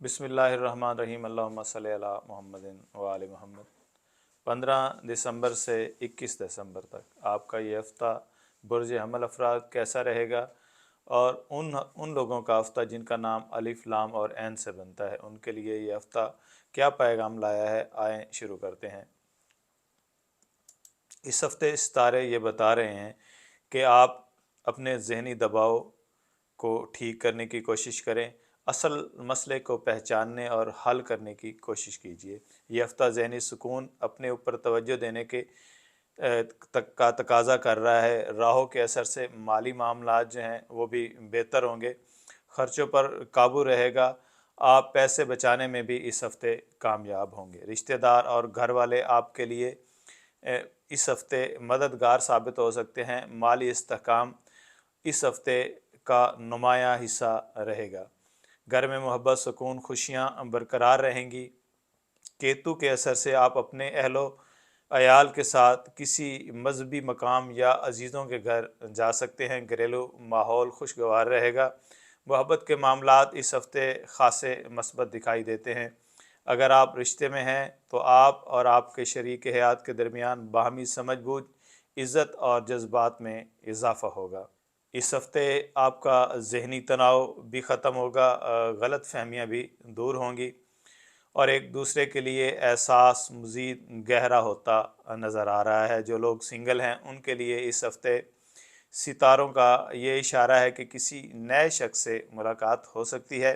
बिस्मिल्लाहिर्रहमानिर्रहीम अल्लाहुम्मा सल्ली अला मुहम्मदिन व आले मुहम्मद। 15 दिसंबर से 21 दिसंबर तक आपका ये हफ़्ता बुर्ज हमल अफराद कैसा रहेगा, और उन लोगों का हफ़्ता जिनका नाम अलिफ लाम और ऐन से बनता है, उनके लिए ये हफ़्ता क्या पैगाम लाया है, आएँ शुरू करते हैं। इस हफ़्ते सितारे ये बता रहे हैं कि आप अपने ज़हनी दबाव को ठीक करने की कोशिश करें, असल मसले को पहचानने और हल करने की कोशिश कीजिए। यह हफ़्ता ज़हनी सुकून, अपने ऊपर तवज्जो देने के तक का तकाज़ा कर रहा है। राहों के असर से माली मामलात जो हैं वो भी बेहतर होंगे, ख़र्चों पर काबू रहेगा, आप पैसे बचाने में भी इस हफ़्ते कामयाब होंगे। रिश्तेदार और घर वाले आपके लिए इस हफ़्ते मददगार साबित हो सकते हैं। माली इस्तेहकाम इस हफ़्ते का नुमायाँ हिस्सा रहेगा। घर में मोहब्बत, सुकून, खुशियाँ बरकरार रहेंगी। केतु के असर से आप अपने अहलो अयाल के साथ किसी मजहबी मकाम या अजीज़ों के घर जा सकते हैं। घरेलू माहौल खुशगवार रहेगा। मोहब्बत के मामलात इस हफ़्ते ख़ासे मस्बत दिखाई देते हैं। अगर आप रिश्ते में हैं तो आप और आपके शरीक हयात के दरमियान बाहमी समझ-बूझ, इज़्ज़त और जज्बात में इजाफ़ा होगा। इस हफ़्ते आपका ज़हनी तनाव भी ख़त्म होगा, गलत फहमियाँ भी दूर होंगी और एक दूसरे के लिए एहसास मज़ीद गहरा होता नज़र आ रहा है। जो लोग सिंगल हैं उनके लिए इस हफ़्ते सितारों का ये इशारा है कि किसी नए शख्स से मुलाकात हो सकती है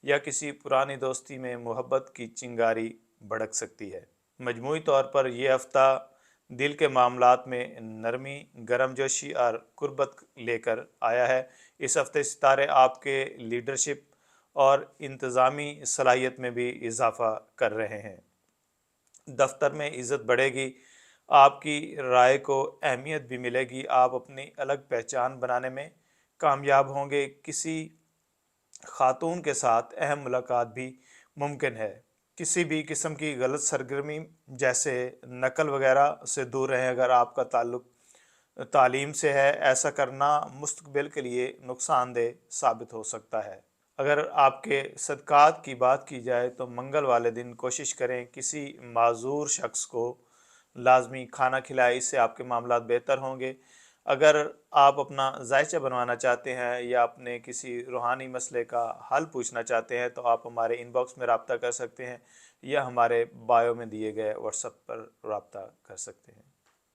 या किसी पुरानी दोस्ती में मोहब्बत की चिंगारी भड़क सकती है। मजमूई तौर पर यह हफ़्ता दिल के मामलात में नरमी, गर्मजोशी और कुर्बत लेकर आया है। इस हफ़्ते सितारे आपके लीडरशिप और इंतज़ामी सलाहियत में भी इजाफ़ा कर रहे हैं। दफ्तर में इज़्ज़त बढ़ेगी, आपकी राय को अहमियत भी मिलेगी, आप अपनी अलग पहचान बनाने में कामयाब होंगे। किसी खातून के साथ अहम मुलाकात भी मुमकिन है। किसी भी किस्म की गलत सरगर्मी जैसे नकल वगैरह से दूर रहें। अगर आपका ताल्लुक़ तालीम से है, ऐसा करना मुस्तक़बिल के लिए नुकसानदेह साबित हो सकता है। अगर आपके सदक़ात की बात की जाए तो मंगल वाले दिन कोशिश करें किसी माज़ूर शख्स को लाजमी खाना खिलाएं, इससे आपके मामलात बेहतर होंगे। अगर आप अपना जायचा बनवाना चाहते हैं या अपने किसी रूहानी मसले का हल पूछना चाहते हैं तो आप हमारे इनबॉक्स में रब्ता कर सकते हैं या हमारे बायो में दिए गए व्हाट्सएप पर रब्ता कर सकते हैं।